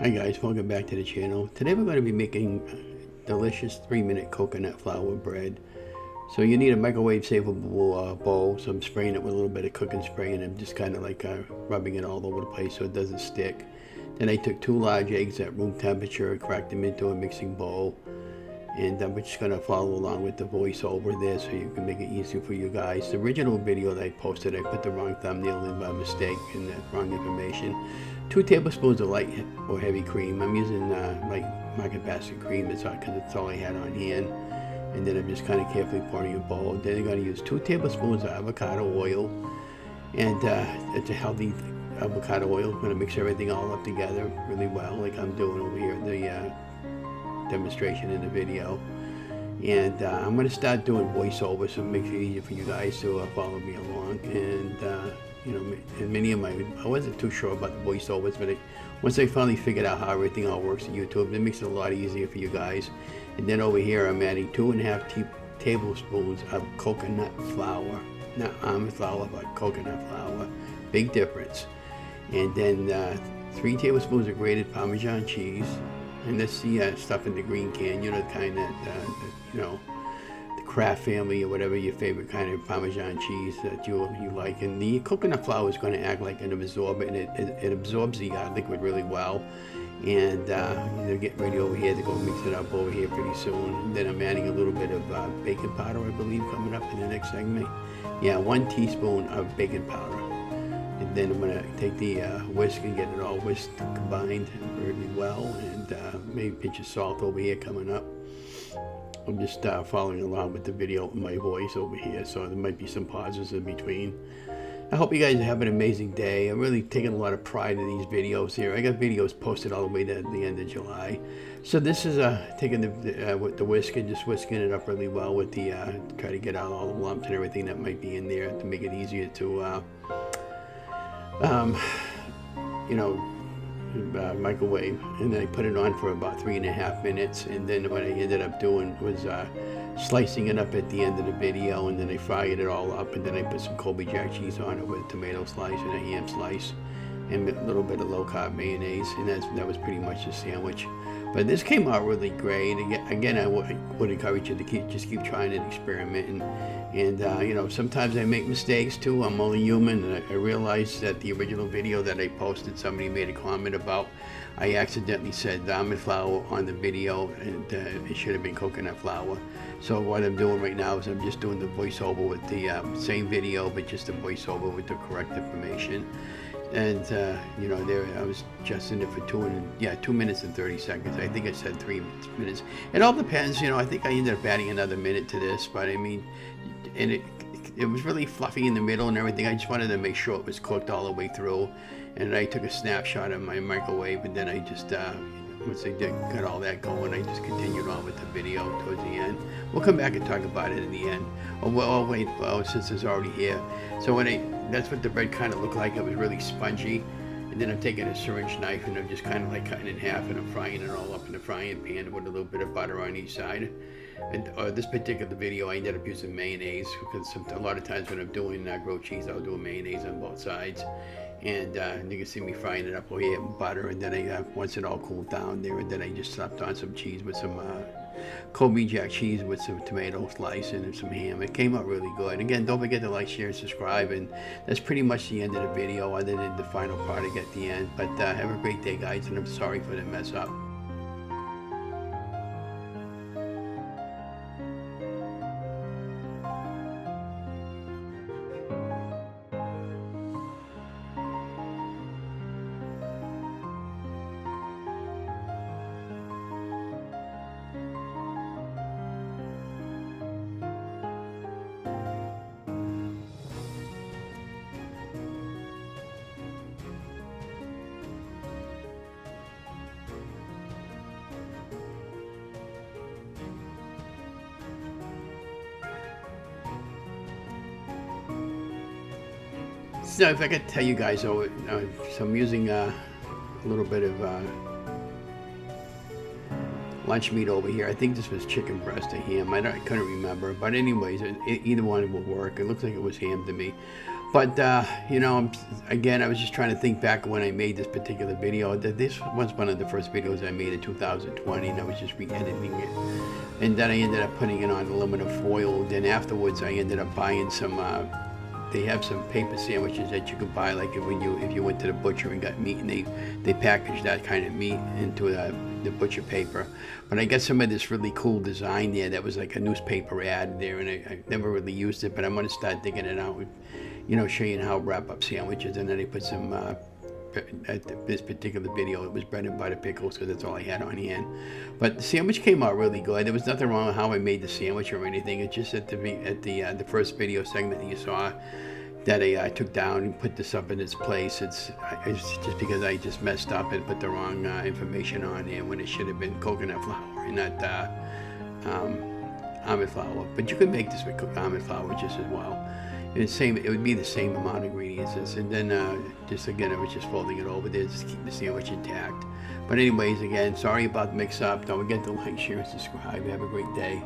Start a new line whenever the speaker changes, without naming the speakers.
Hi guys, welcome back to the channel. Today we're going to be making delicious 3-minute coconut flour bread. So you need a microwave savable bowl, so I'm spraying it with a little bit of cooking spray and I'm just kind of like rubbing it all over the place so it doesn't stick. Then I took 2 large eggs at room temperature, cracked them into a mixing bowl, and we're just going to follow along with the voiceover there so you can make it easier for you guys. The original video that I posted, I put the wrong thumbnail in by mistake and the wrong information. 2 tablespoons of light or heavy cream. I'm using light market basket cream because it's all I had on hand. And then I'm just kind of carefully pouring a bowl. Then I'm going to use 2 tablespoons of avocado oil. And it's a healthy avocado oil. I'm going to mix everything all up together really well, like I'm doing over here in the demonstration in the video. And I'm going to start doing voiceover so it makes it easier for you guys to follow me along. And you know, and many of I wasn't too sure about the voiceovers, but once I finally figured out how everything all works in YouTube, it makes it a lot easier for you guys. And then over here, I'm adding 2.5 tablespoons of coconut flour, not almond flour, but coconut flour. Big difference. And then 3 tablespoons of grated Parmesan cheese. And that's the stuff in the green can, you know, the kind that, you know, the Kraft family or whatever your favorite kind of Parmesan cheese that you like. And the coconut flour is going to act like an absorbent, and it absorbs the liquid really well. And you know, get ready over here to go mix it up over here pretty soon. And then I'm adding a little bit of baking powder, I believe, coming up in the next segment. Yeah, 1 teaspoon of baking powder. And then I'm going to take the whisk and get it all whisked combined really well, and maybe a pinch of salt over here coming up. I'm just following along with the video with my voice over here, so there might be some pauses in between. I hope you guys have an amazing day. I'm really taking a lot of pride in these videos here. I got videos posted all the way to the end of July. So this is taking with the whisk and just whisking it up really well with the, try to get out all the lumps and everything that might be in there to make it easier to you know, microwave. And then I put it on for about 3.5 minutes, and then what I ended up doing was slicing it up at the end of the video, and then I fried it all up, and then I put some Colby Jack cheese on it with a tomato slice and a ham slice and a little bit of low-carb mayonnaise, and that was pretty much the sandwich. But this came out really great. Again, I would encourage you to keep trying and experimenting. And you know, sometimes I make mistakes too. I'm only human, and I realized that the original video that I posted, somebody made a comment about, I accidentally said almond flour on the video, and it should have been coconut flour. So what I'm doing right now is I'm just doing the voiceover with the same video, but just the voiceover with the correct information. And you know, there I was just in it for 2 minutes and 30 seconds. I think I said 3 minutes. It all depends, you know. I think I ended up adding another minute to this, but I mean, and it was really fluffy in the middle and everything. I just wanted to make sure it was cooked all the way through. And I took a snapshot of my microwave, and then I just once I got all that going, I just continued on with the video towards the end. We'll come back and talk about it in the end. Oh, well, wait, well, since it's already here. So that's what the bread kind of looked like. It was really spongy. And then I'm taking a syringe knife and I'm just kind of like cutting it in half, and I'm frying it all up in the frying pan with a little bit of butter on each side. And this particular video, I ended up using mayonnaise because a lot of times when I'm doing grilled cheese, I'll do a mayonnaise on both sides. And you can see me frying it up over here with butter, and then once it all cooled down there, and then I just slapped on some cheese with some Colby Jack cheese with some tomato slice and some ham. It came out really good. Again, don't forget to like, share, and subscribe, and that's pretty much the end of the video, other than the final part at the end. But have a great day, guys, and I'm sorry for the mess up. So if I could tell you guys, so I'm using a little bit of lunch meat over here. I think this was chicken breast or ham. I couldn't remember, but anyways, either one will work. It looks like it was ham to me. But, again, I was just trying to think back when I made this particular video. This was one of the first videos I made in 2020, and I was just re-editing it. And then I ended up putting it on aluminum foil. Then afterwards, I ended up buying some, they have some paper sandwiches that you could buy, like if you went to the butcher and got meat, and they package that kind of meat into the butcher paper. But I got some of this really cool design there that was like a newspaper ad there, and I never really used it, but I'm going to start digging it out. Show you how to wrap up sandwiches. And then I put some, at this particular video, it was bread and butter pickles, because that's all I had on hand. But the sandwich came out really good. There was nothing wrong with how I made the sandwich or anything. It's just at the first video segment that you saw that I took down and put this up in its place. It's just because I just messed up and put the wrong information on there when it should have been coconut flour and not almond flour. But you could make this with almond flour just as well. It would be the same amount of ingredients. And then just again, I was just folding it over there just to keep the sandwich intact. But anyways, again, sorry about the mix-up. Don't forget to like, share, and subscribe. Have a great day.